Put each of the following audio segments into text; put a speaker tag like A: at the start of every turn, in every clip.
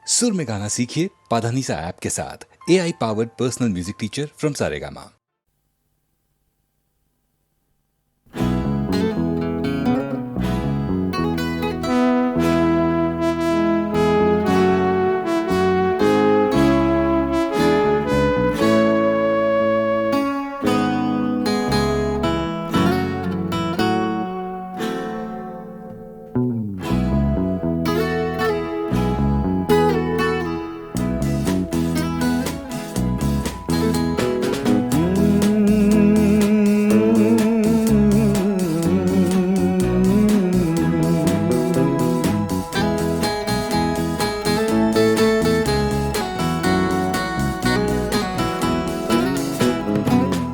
A: सुर में गाना सीखिए पाधानीसा ऐप के साथ। AI powered personal music teacher from Saregama.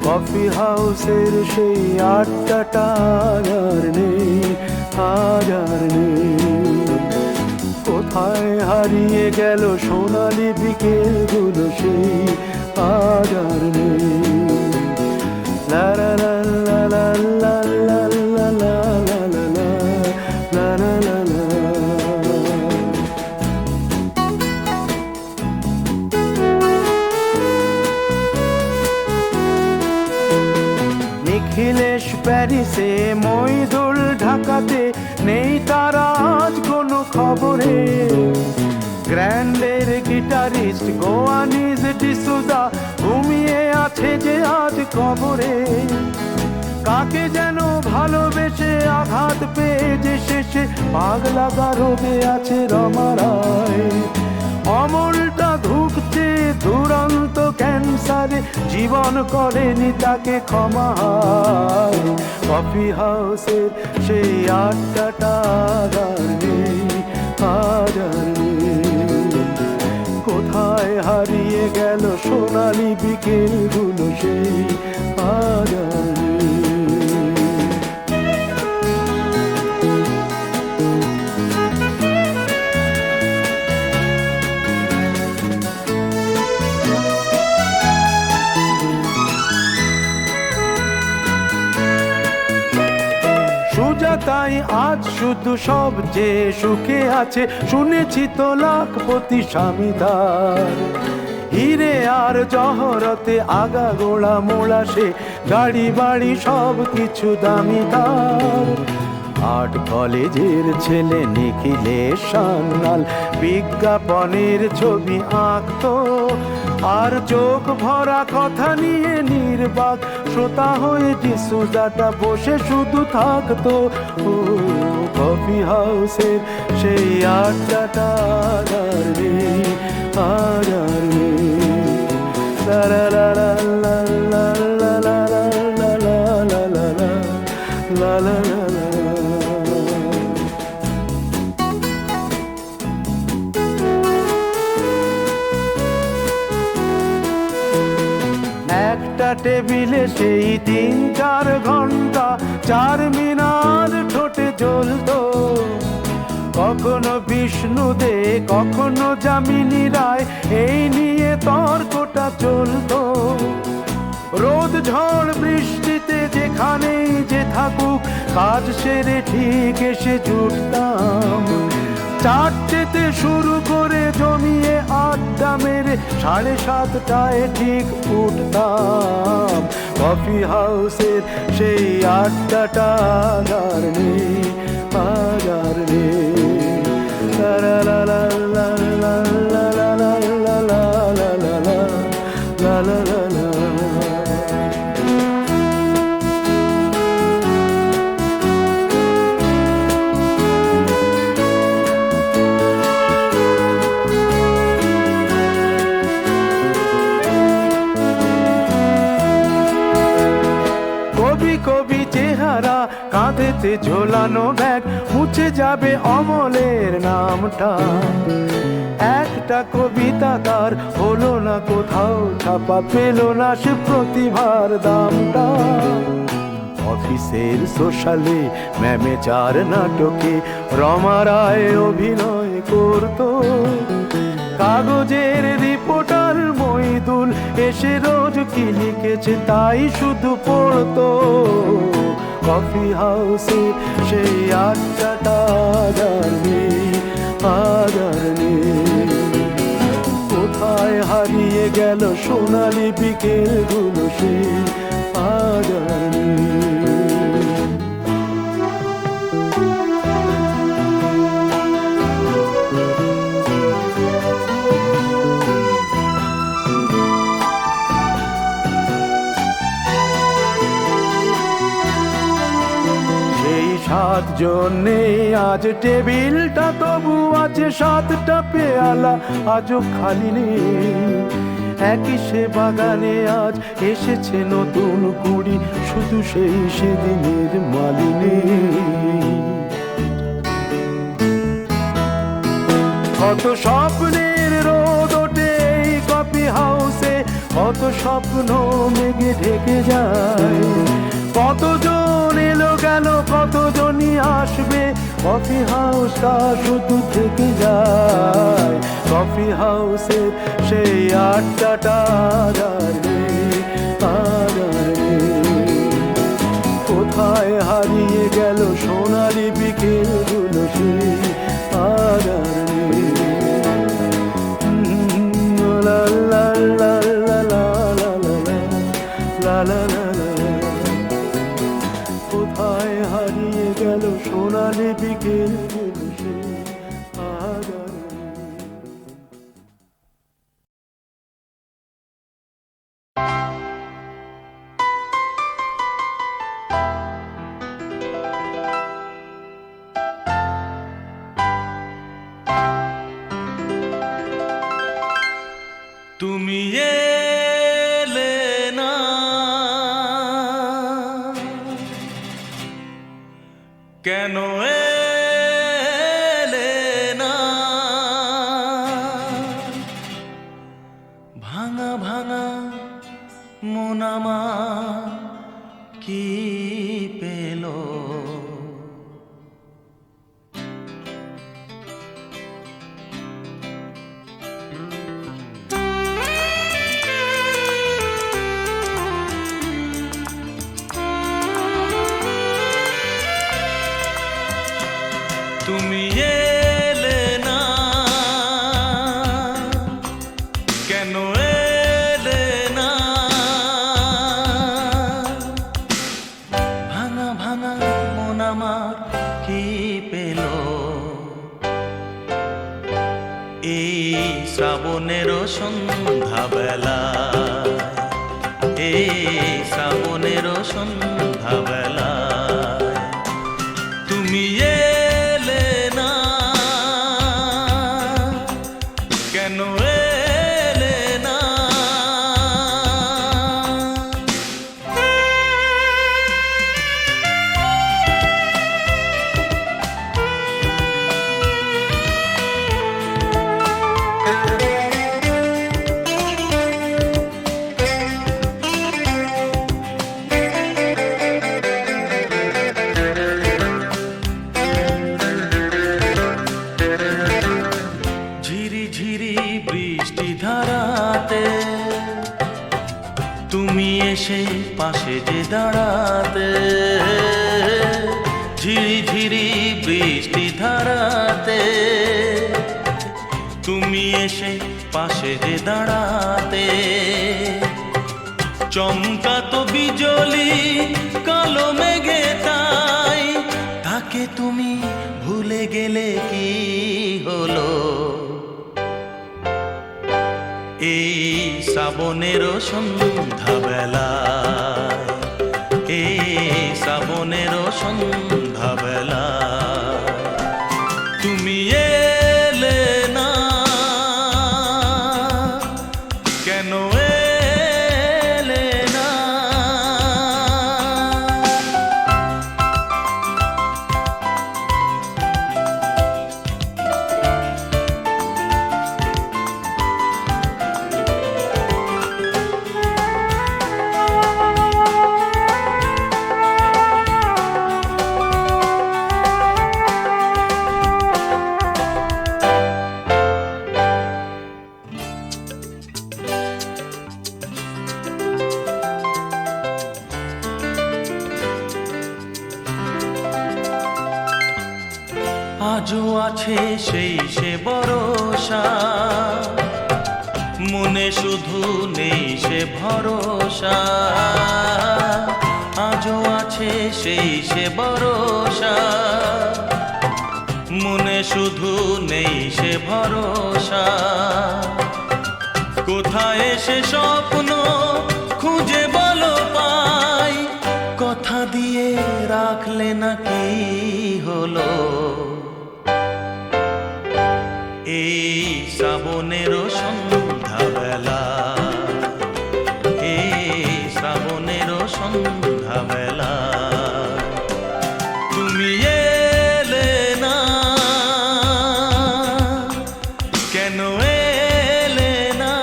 B: Coffee হাউসের সেই আড্ডাটা আর নেই, আজ আর নেই। কোথায় হারিয়ে গেল সোনালি বিকেলগুলো সেই আজ আর নেই। লা লা লা লা লা লা লা লা লা লা লা লা লা লা। নিখিলেশ প্যারিসে, মইদুল ঢাকাতে, নেই তারা আজ কোনো খবরে। গ্র্যান্ডের গিটারিস্ট গোয়ানিজ ডিসুজা ঘুমিয়ে আছে যে আজ কবরে। কাকে যেন ভালোবেসে আঘাত পেয়ে যে শেষে পাগলা গারদে আছে রমারায়। অমলটা ধুকছে দুরন্ত ক্যান্সারে, জীবন করেনি তাকে ক্ষমা। কফি হাউসের সেই আড্ডাটা আর নেই, আজ আর নেই। কোথায় হারিয়ে গেল সোনালি বিকেলগুলো সেই আজ আর নেই। তাই আজ শুধু সবচেয়ে সুখে আছে, শুনেছি তো লাখপতি স্বামী তার। হিরে আর জহরতে আগা গোড়া মোড়া সে, গাড়ি বাড়ি সব কিছু দামি তার। আর্ট কলেজের ছেলে নিখিলেশ সান্যাল বিজ্ঞাপনের ছবি আঁকতো, আর চোখ ভরা কথা নিয়ে নির্বাক শ্রোতা হয়ে ডিসুজাটা বসে শুধু থাকতো। ও কফি হাউসের সেই আড্ডাটা আর নেই, আর নেই। লা লা লা লা লা লা লা লা লা লা লা লা লা লা লা। একটা টেবিলে সেই 3-4 ঘন্টা চারমিনার ঠোঁটে জ্বলতো। কখনো বিষ্ণু দে, কখনো যামিনী রায়, এই নিয়ে তর্কটা চলতো। রোদ ঝড় বৃষ্টিতে যেখানেই যে থাকুক, কাজ সেরে ঠিক এসে জুটতাম। 4টেতে শুরু করে জমিয়ে আড্ডা মেরে 7:30টায় ঠিক উঠতাম। কফি হাউসের সেই আড্ডাটা আর নেই, আজ আর নেই। লা লা লা লা লা লা লা লা লা লা লা লা লা লা। কবি চেহারা, কাঁধেতে ঝোলানো ব্যাগ, মুছে যাবে অমলের নামটা। একটা কবিতা তার হলো না কোথাও ছাপা, পেল না সে প্রতিভার দামটা। অফিসের সোশ্যালে, ম্যামেচার নাটকে রমা রায় অভিনয় করতো। কাগজের রিপোর্টার মইদুল এসে রোজ কি লিখেছে তাই শুধু পড়তো। কফি হাউসে সেই আড্ডাটা আর নেই, আজ আর নেই। হারিয়ে গেল সোনালি বিকেলগুলো সেই আজ আর নেই। সাতজন নেই আজ টেবিলটা, তবু আছে সাতটা পেয়ালা আজও খালি নেই। একই সে বাগানে আজ এসেছে নতুন কুড়ি, শুধু সেই সেদিনের মালিনী। কত স্বপ্নের রোদ ওঠে এই কফি হাউসে, কত স্বপ্ন মেঘে ঢেকে যায়। কতজন এলো গেল, কতজনই আসবে, কফি হাউসটা শুধু থেকে যায়। কফি হাউসে সেই আড্ডাটা আর নেই, আর নেই। কোথায় হারিয়ে গেল সোনালি বিকেলগুলো সেই আর নেই। লা লা লা লা লা লা লা লা লা লা। কোথায় হারিয়ে গেল সোনালি বিকেলগুলো সেই আজ আর নেই।
C: তুমি এলে না, কেন এলে না? ভাঙা ভাঙা মন আমার কি পেল? তুমি এলে না, কেন এলে না? ভাঙা ভাঙা মন আমার কি পেল? এই শ্রাবণেরও সন্ধ্যাবেলা, এই শ্রাবণেরও সন্ধ্যাবেলা তুমি এলে না, কেন এলে না? ঝিরি ঝিরি বৃষ্টি ধারাতে তুমি এসে পাশে যে দাঁড়াতে। ঝিরি ঝিরি বৃষ্টি ধারাতে তুমি এসে পাশে যে দাঁড়াতে। চমকাতো বিজলি কালো মেঘে তাই, তাকে তুমি ভুলে গেলে কি হলো? এই শ্রাবণেরও সন্ধ্যাবেলা, এই শ্রাবণেরও সন্ধ্যাবেলা তুমি এলে না, কেন এলে না? আজও আছে সেই সে ভরসা, মনে শুধু নেই সে ভরসা, আজও আছে সেই সে ভরসা। মনে শুধু নেই সে ভরসা, কোথায় সে স্বপ্ন খুঁজে বলো পাই, কথা দিয়ে রাখলে না কি হলো। এই শ্রাবণেরও সন্ধ্যাবেলা, এই শ্রাবণেরও সন্ধ্যাবেলা, তুমি এলে না, কেন এলে না।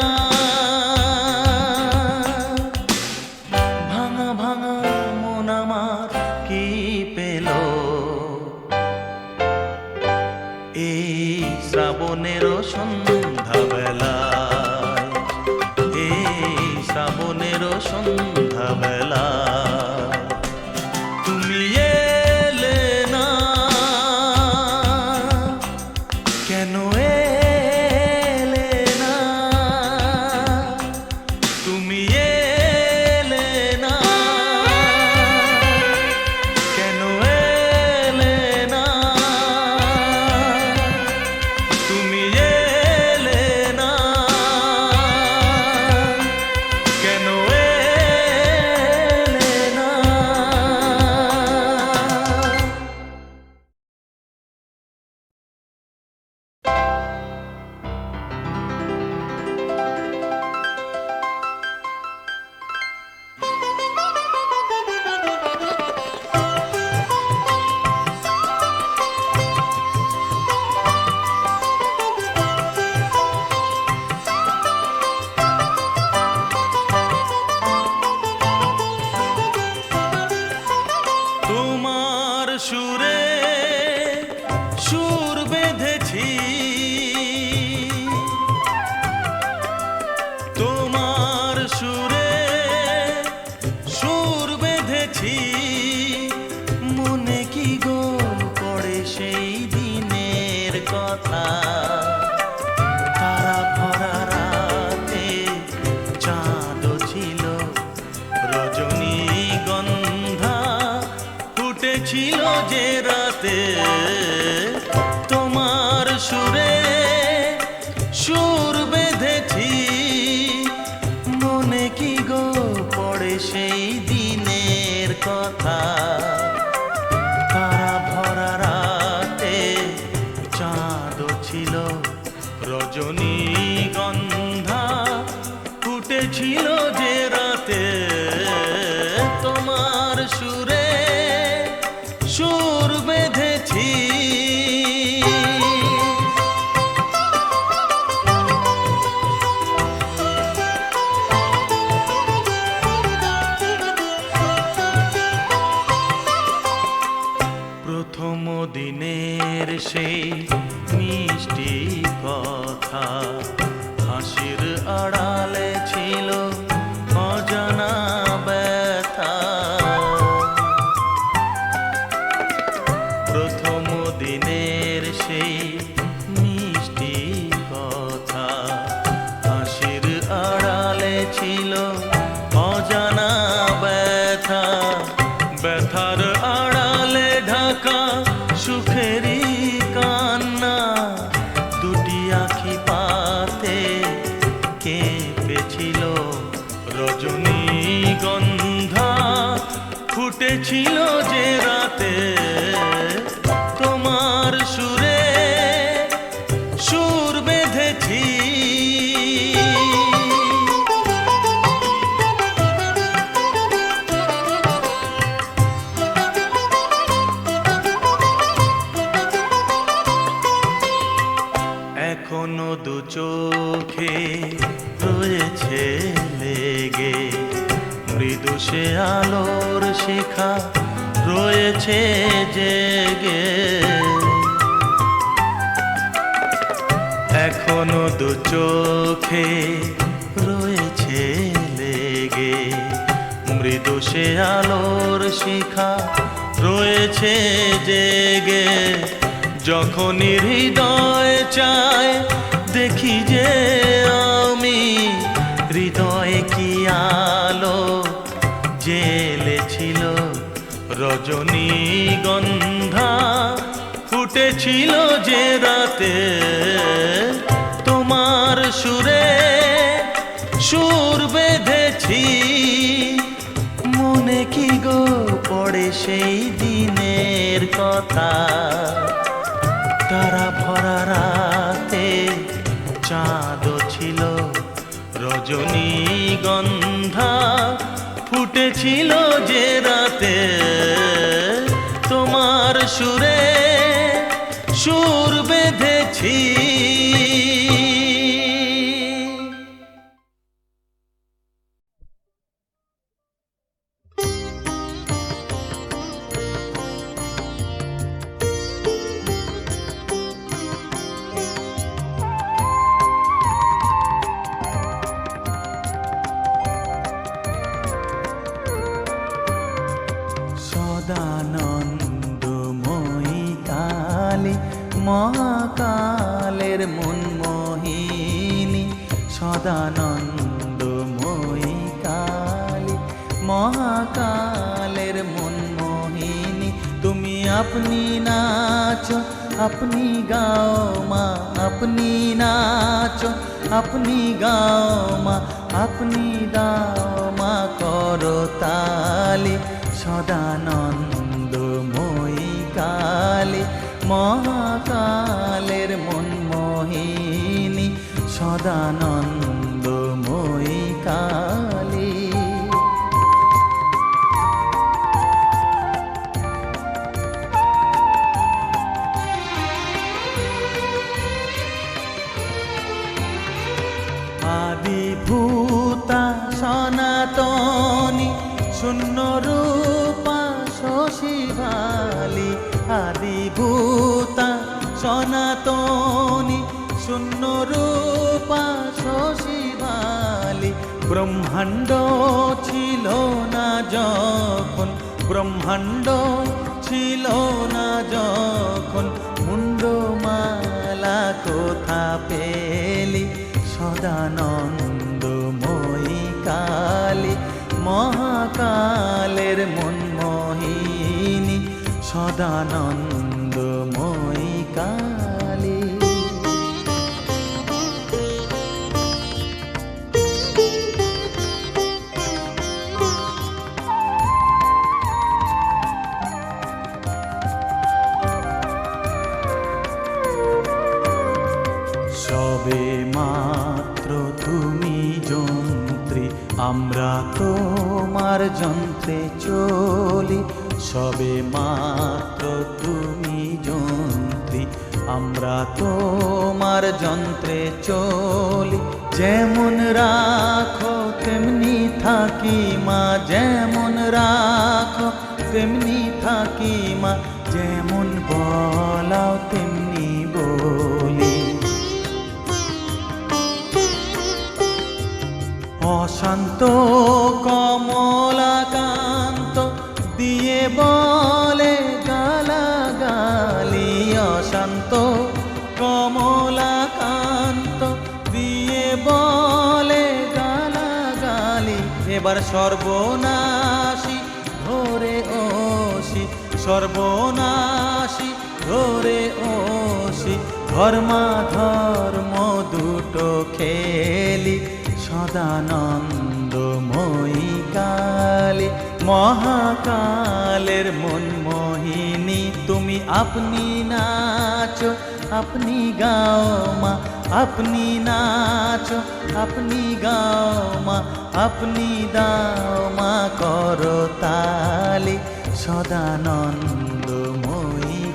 C: ভাঙা ভাঙা মন আমার কি পেল, এই শ্রাবণেরও সন্ধ্যাবেলায়, এই শ্রাবণেরও সন্ধ্যাবেলা, তুমি এলে না, কেন এলে না, তুমি এলে না, কেন এলে না, তুমি এলে না, কেন এলে না। তোমার সুরে সুর বেঁধেছি, তোমার সুরে সুর বেঁধেছি, মনে কি গো পড়ে সেই দিনের কথা। তারা ভরা রাতে চাঁদও ছিল, রজনীগন্ধা ফুটেছিল যে রাতে। তোমার সুরে সুর বেঁধেছি, মনে কি গো পড়ে সেই দিনের কথা। তারা ভরা রাতে চাঁদও ছিল, রজনীগন্ধা ফুটেছিল যে রাতে। তোমার সুরে সুর বেঁধেছি, প্রথম দিনের সেই মিষ্টি কথা, হাসির আড়ালে ছিল অজানা ব্যথা। প্রথম দিনের সেই মিষ্টি কথা, হাসির আড়ালে ছিল অজানা ব্যথা। ব্যথার আড়ালে ঢাকা সুখেরই কান্না, দুটি আখি পাতে কেঁপেছিল, রজনীগন্ধা ফুটেছিল যে রাতে। তোমার সুরে সুর বেঁধেছি, এখনো দু চোখে রয়েছে লেগে, মৃদু সে আলোর শিখা রয়েছে জেগে। এখনো দু চোখে রয়েছে লেগে, মৃদু সে আলোর শিখা রয়েছে জেগে। যখনই হৃদয় চায় দেখি যে আমি রজনীগন্ধা ফুটেছিল যে রাতে, তোমার সুরে সুর বেঁধেছি। মনে কি গো পড়ে সেই দিনের কথা, তারা ভরা রাতে চাঁদ ছিল, রজনীগন্ধা ফুটেছিল যে রাতে, তোমার সুরে সুর বেঁধেছি।
D: সদানন্দময়ী কালী মহাকালের মনমোহিনী, সদানন্দময়ী কালী মহাকালের মনমোহিনী। তুমি আপনি নাচো আপনি গাও মা, আপনি নাচো আপনি গাও মা, আপনি দাও মা করতালি। সদানন্দময়ী কালী মহাকালের মনমোহিনী, সদানন্দময়ী কালী। আদিভূতা সনাতনী শূন্যরূপা শশীভালি, আদিভূতা সনাতনী শূন্যরূপা শশীভালি। ব্রহ্মাণ্ড ছিল না যখন, ব্রহ্মাণ্ড ছিল না যখন, মুন্ডমালা কোথা পেলি। সদানন্দময়ী কালী মহাকালের মনমোহিনী, সদানন্দময়ী কালী। সবে মাত্র তুমি যন্ত্রী, আমরা তোমার যন্ত্রে চলি। সবে মাত্র তুমি যন্ত্রী, আমরা তোমার যন্ত্রে চলি। যেমন রাখো তেমনি থাকি মা, যেমন রাখো তেমনি থাকি মা, যেমন বলাও তেমনি বলি। অশান্ত কমলাকান্ত দিয়ে বলে গালাগালি, অশান্ত কমলাকান্ত দিয়ে বলে গালাগালি। এবার সর্বনাশী ধরে ওসি, সর্বনাশী ধরে ওসি, ধর্মাধর্ম দুটো খেলি। সদানন্দময়ী কালী মহাকালের মনমোহিনী, তুমি আপনি নাচো আপনি গাও মা, আপনি নাচো আপনি গাও মা, আপনি দাও মা করতালি। সদানন্দময়ী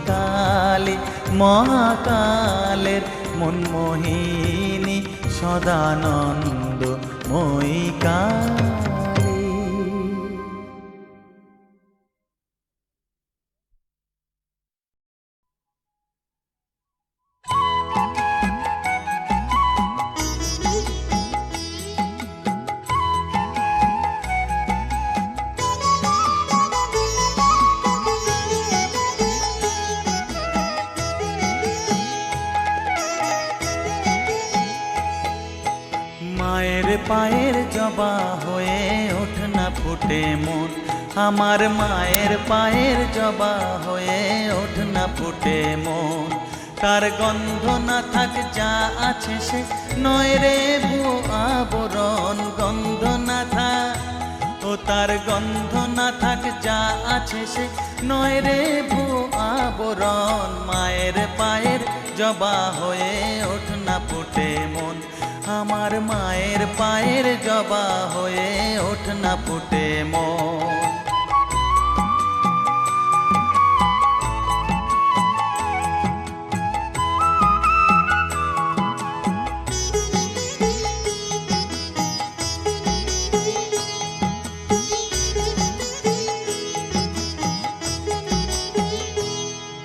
D: কালী মহাকালের মনমোহিনী, সদানন্দময়ী কালী। মায়ের পায়ের জবা হয়ে ওঠ না ফুটে মন, আমার মায়ের পায়ের জবা হয়ে ওঠ না ফুটে মন, তার গন্ধ না থাক যা আছে সে নয় রে ভুয়ো আবরণ, গন্ধ না থাক ও তার গন্ধ না থাক যা আছে সে নয় রে ভুয়ো আবরণ। মায়ের পায়ের জবা হয়ে ওঠ না ফুটে মন, আমার মায়ের পায়ের জবা হয়ে ওঠ না ফুটে মন।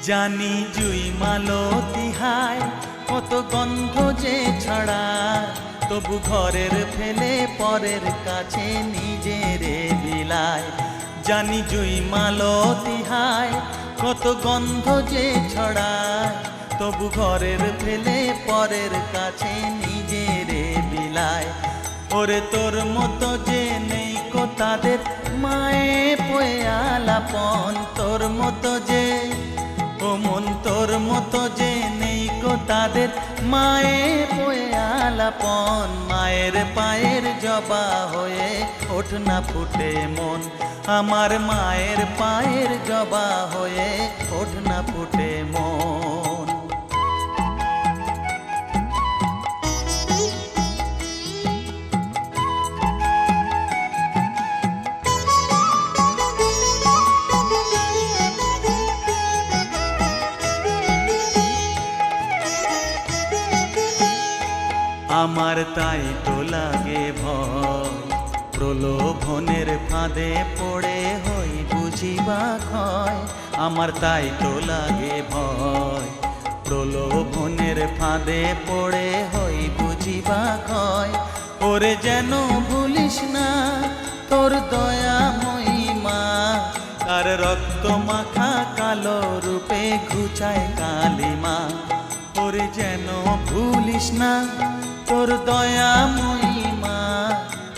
D: জানি জুই মালতী হায় কত গন্ধ যে ছড়ায়, তবু ঘরের ফেলে পরের কাছে নিজেরে বিলায়। জানি জুই মালতী হায় কত গন্ধ যে ছড়ায়, তবু ঘরের ফেলে পরের কাছে নিজেরে বিলায়। ওরে তোর মতো যে নেই কো তাদের মায়ে পয়ে আলাপন, তোর মতো যে ও মন তোর মতো যে নেই কো তাদের মায়ে পয়ে আলাপন। মায়ের পায়ের জবা হয়ে ওঠ না ফুটে মন, আমার মায়ের পায়ের জবা হয়ে ওঠ না ফুটে মন। আমার তাই তো লাগে ভয়, প্রলোভনের ফাঁদে পড়ে হই বুঝিবা ক্ষয়। আমার তাই তো লাগে ভয়, প্রলোভনের ফাঁদে পড়ে হই বুঝিবা ক্ষয়। ওরে যেন ভুলিস না তোর দয়া মহিমা, কার রক্ত মাখা কালো রূপে ঘুচায় কালিমা। ওরে যেন ভুলিস না তোর দয়া মহিমা,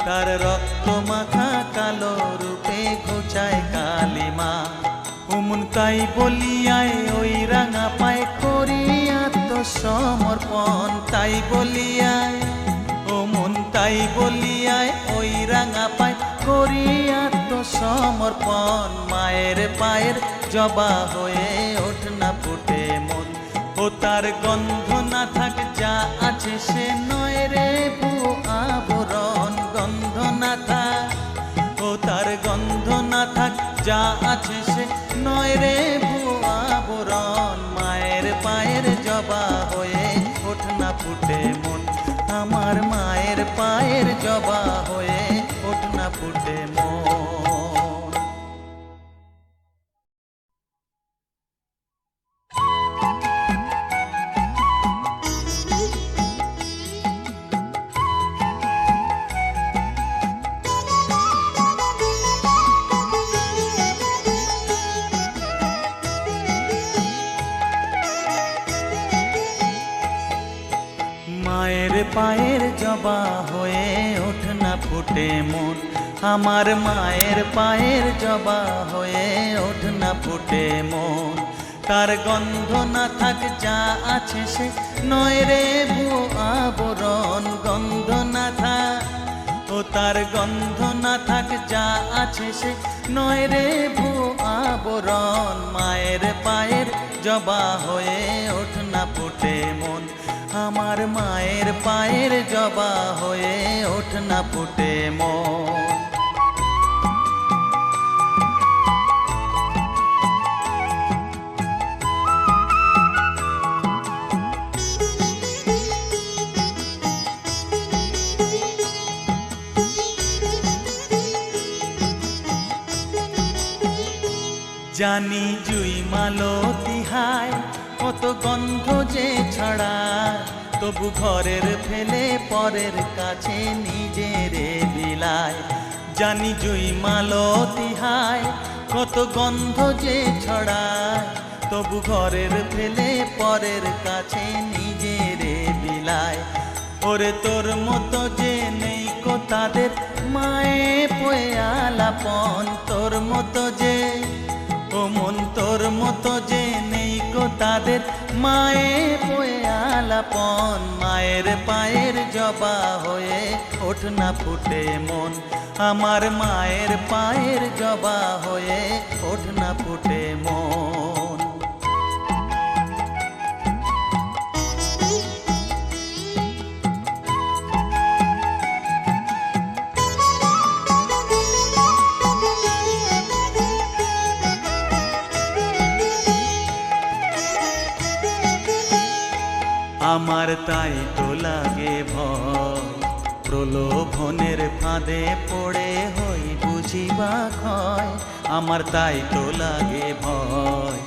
D: তার রক্ত মাখা কালো রূপে ঘুচায় কালিমা। উমন তাই বলিয়ায় ওই রাঙা পায় করি আত্মসমর্পণ, তাই বলিয়ায় ও মন তাই বলিয়ায় ওই রাঙা পায় করি আত্মসমর্পণ। মায়ের পায়ের জবা হয়ে ওঠ না ফুটে মন, ও তার গন্ধ না থাক যা আছে সে নয় রে ভুয়ো আবরণ, গন্ধ না থাক ও তার গন্ধ না থাক যা আছে সে নয় রে ভুয়ো আবরণ। মায়ের পায়ের জবা হয়ে ওঠ না ফুটে মন, আমার মায়ের পায়ের জবা হয়ে ওঠ না ফুটে মন। মায়ের পায়ের জবা হয়ে ওঠ না ফুটে মন, আমার মায়ের পায়ের জবা হয়ে ওঠ না ফুটে মন। তার গন্ধ না থাক যা আছে সে নয় রে ভুয়ো আবরণ, গন্ধ না থাক ও তার গন্ধ না থাক যা আছে সে নয় রে ভুয়ো আবরণ। মায়ের পায়ের জবা হয়ে ওঠ না ফুটে মন, আমার মায়ের পায়ের জবা হয়ে ওঠ না ফুটে মন। জানি জুই মালতী হায় কত গন্ধ যে ছড়ায়, তবু ঘরের ফেলে পরের কাছে নিজেরে বিলায়। জানি জুই মালতী হায় কত গন্ধ যে ছড়ায়, তবু ঘরের ফেলে পরের কাছে নিজেরে বিলায়। ওরে তোর মতো যে নেই কো তাদের মায়ে পয়ে আলাপন, তোর মতো যে ও মন তোর মতো যে নেই কো তাদের মায়ে পয়ে আলাপন। মায়ের পায়ের জবা হয়ে ওঠ না ফুটে মন, আমার মায়ের পায়ের জবা হয়ে ওঠ না ফুটে মন। আমার তাই তো লাগে ভয়, প্রলোভনের ফাঁদে পড়ে হই বুঝিবা ক্ষয়। আমার তাই তো লাগে ভয়,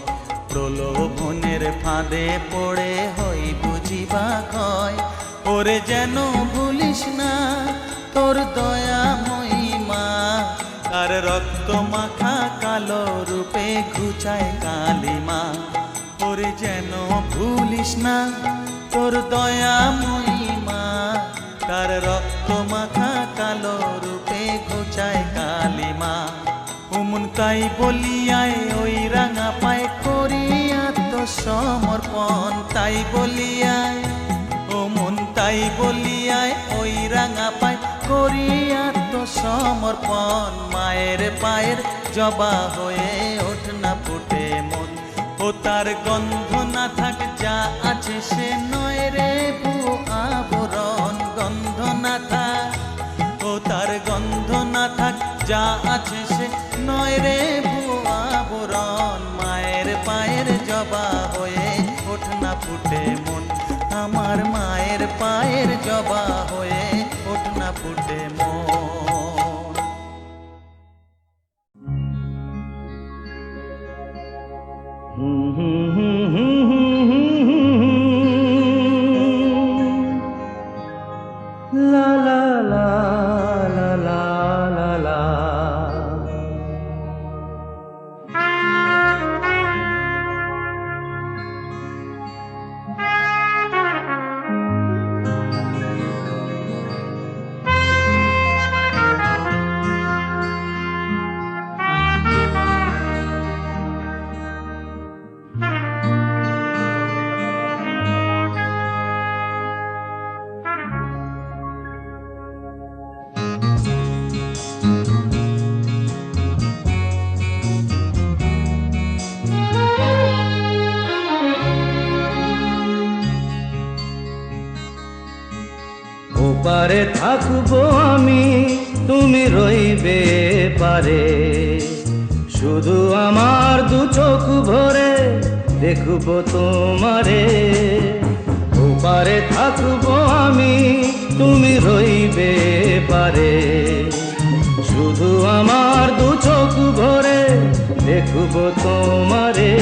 D: প্রলোভনের ফাঁদে পড়ে হই বুঝিবা ক্ষয়। ওরে যেন ভুলিস না তোর দয়া মহিমা, কার রক্ত মাখা কালো রূপে ঘুচায় কালিমা। ওরে যেন ভুলিস না তোর দয়া মহিমা, কার রক্ত মাখা কালো রূপে ঘুচায় কালিমা। উমন তাই বলিয়ায় ওই রাঙা পায় করি আত্মসমর্পণ, তাই বলিয়ায় ও মন তাই বলিয়ায় ওই রাঙা পায় করি আত্মসমর্পণ। মায়ের পায়ের জবা হয়ে ওঠ না ফুটে মন, ও তার গন্ধ না থাক যা আছে সে নয় রে ভুয়ো আবরণ। গন্ধ না থাক, ও তার গন্ধ না থাক যা আছে সে নয় রে ভুয়ো আবরণ। মায়ের পায়ের জবা হয়ে ওঠ না ফুটে মন, আমার মায়ের পায়ের জবা হয়ে ওঠ না ফুটে মন।
B: লা লা লা লা লা লা লা। ওপারে থাকবো আমি, তুমি রইবে পারে, শুধু আমার দু চোখ ভরে দেখবো তোমারে। ওপারে থাকবো আমি, তুমি রইবে পারে, শুধু আমার দু চোখ ভরে দেখবো তোমারে।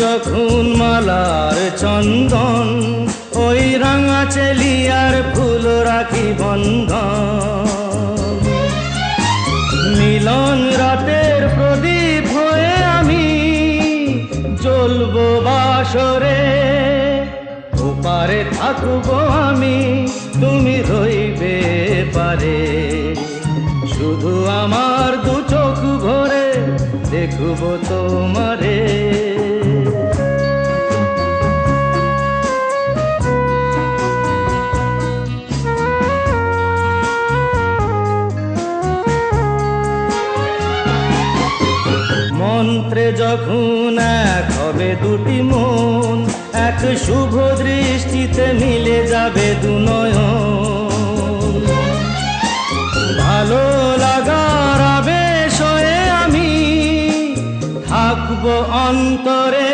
B: যখন মালার চন্দন, ওই রাঙা চেলিয়ার ফুল রাখি বন্ধন। মিলন রাতের প্রদীপ হয়ে আমি জ্বলবো বাসরে। ওপারে থাকবো আমি, তুমি রইবে পারে, শুধু আমার দু চোখ ভরে দেখবো তোমারে। মন্ত্রে যখন এক হবে দুটি মন, এক শুভ দৃষ্টিতে মিলে যাবে দু নয়ন। ভালো লাগার আবেশ হয়ে আমি থাকবো অন্তরে।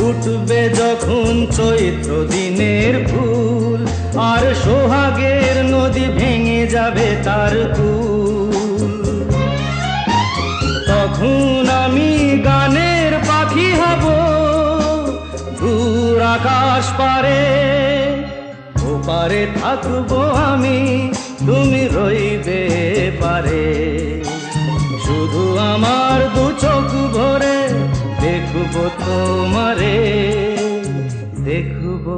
B: উঠবে যখন চৈত্র দিনের ফুল, আর সোহাগের নদী ভেঙে যাবে তার কুল।
E: আকাশ পারে ওপারে থাকবো আমি, তুমি রইবে পারে। শুধু আমার দু চোখ ভরে দেখবো তোমারে, দেখবো